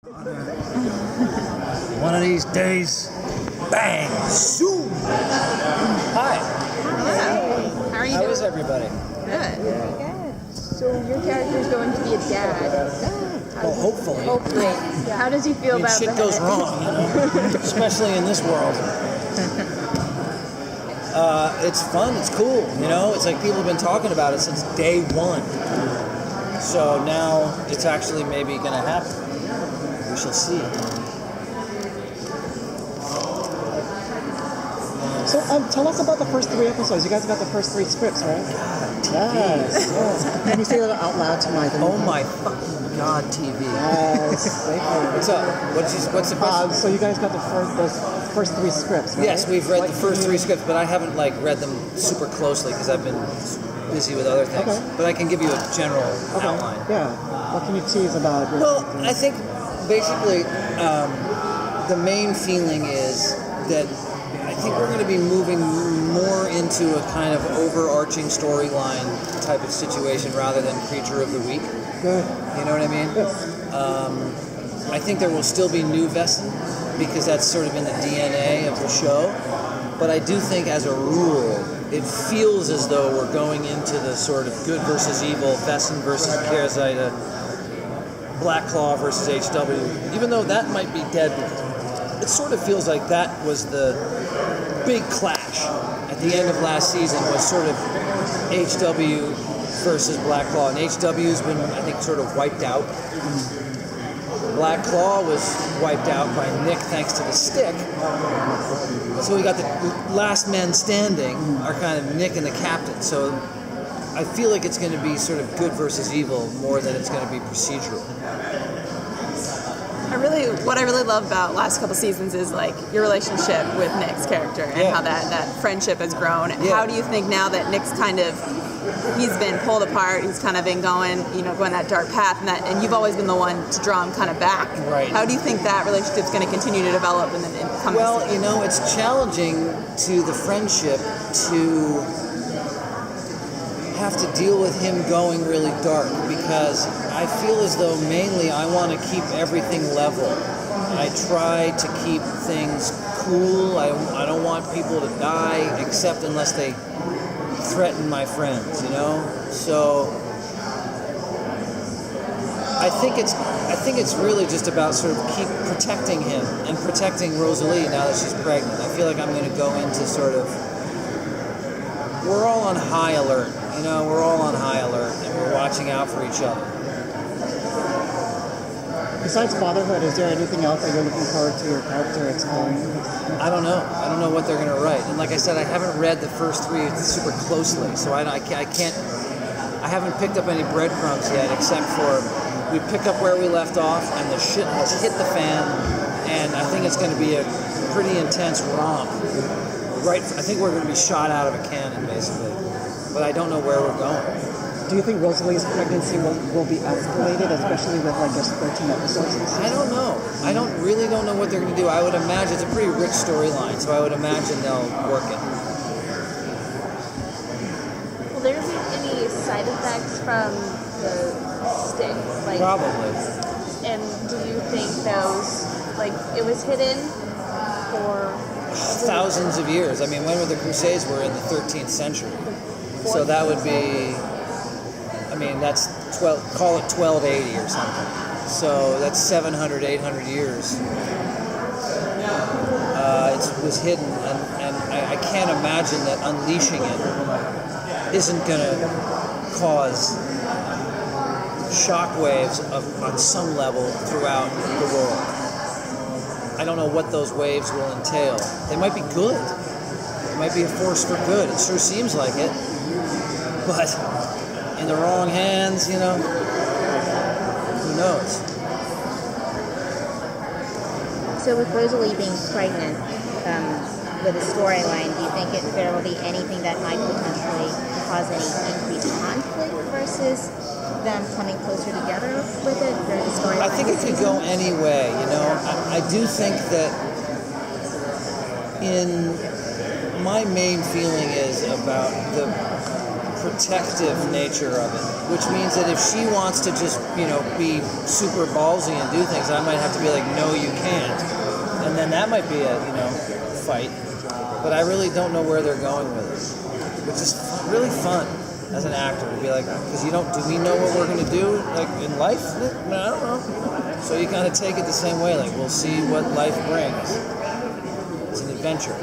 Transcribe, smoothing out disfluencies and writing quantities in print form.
One of these days, bang, zoom. Hi. Hello. How are you How doing? is everybody? Good. So your character is going to be a dad. Well, hopefully. Hopefully. How does he feel about Shit that? goes wrong, you know? Especially in this world. It's fun. It's cool. You know, it's like people have been talking about it since day one. So now it's actually maybe going to happen. We shall see. So tell us about the first 3 episodes. You guys got the first 3 scripts, right? Yes. Can you say that out loud to my? Oh my fucking god, TV. Yes. What's up? What's the question? So you guys got the first 3 scripts, right? Yes, we've read the first 3 scripts, but I haven't read them super closely because I've been busy with other things. Okay. But I can give you a general outline. Yeah. What can you tease about? Well, I think basically the main feeling is that I think we're going to be moving more into a kind of overarching storyline type of situation rather than Creature of the Week. Good. You know what I mean? Yes. I think there will still be new Vesson because that's sort of in the DNA of the show. But I do think as a rule, it feels as though we're going into the sort of good versus evil, Vesson versus Kerzita, Black Claw versus HW. Even though that might be dead, it sort of feels like that was the big clash at the end of last season was sort of HW versus Black Claw. And HW's been, I think, sort of wiped out. Black Claw was wiped out by Nick thanks to the stick. So we got the last men standing are kind of Nick and the captain. So I feel like it's going to be sort of good versus evil more than it's going to be procedural. What I really love about last couple seasons is your relationship with Nick's character and how that friendship has grown. Yeah. How do you think now that Nick's he's been pulled apart, he's kind of been going that dark path, and you've always been the one to draw him kind of back. Right. How do you think that relationship's going to continue to develop in the coming seasons? Well, it's challenging to the friendship to have to deal with him going really dark because I feel as though mainly I want to keep everything level. I try to keep things cool. I don't want people to die except unless they threaten my friends, you know? So I think it's really just about sort of keep protecting him and protecting Rosalie now that she's pregnant. I feel like I'm going to go into sort of we're all on high alert. We're all on high alert and we're watching out for each other. Besides fatherhood, is there anything else that you're looking forward to your character exploring? I don't know. I don't know what they're going to write. And like I said, I haven't read the first 3 super closely, so I haven't picked up any breadcrumbs yet, except for we pick up where we left off, and the shit has hit the fan, and I think it's going to be a pretty intense romp. I think we're going to be shot out of a cannon, basically. But I don't know where we're going. Do you think Rosalie's pregnancy will be escalated, especially with just 13 episodes? I don't know. I really don't know what they're going to do. I would imagine it's a pretty rich storyline, so I would imagine they'll work it. Will there be any side effects from the stick? Probably. And do you think those, it was hidden for thousands of years? I mean, when were the Crusades? Were in the 13th century. So that would be, that's call it 1280 or something. So that's 700, 800 years. It was hidden, and I can't imagine that unleashing it isn't going to cause shockwaves on some level throughout the world. I don't know what those waves will entail. They might be good. It might be a force for good. It sure seems like it. But in the wrong hands, who knows? So with Rosalie being pregnant with a storyline, do you think there will be anything that might potentially cause any increased conflict versus them coming closer together with it during the storyline? I think it could go any way, I do think that my main feeling is about protective nature of it, which means that if she wants to just, be super ballsy and do things, I might have to be like, no, you can't. And then that might be a, fight. But I really don't know where they're going with it, which is really fun as an actor to be like, because do we know what we're going to do like in life? I don't know. So you kind of take it the same way, like we'll see what life brings. It's an adventure.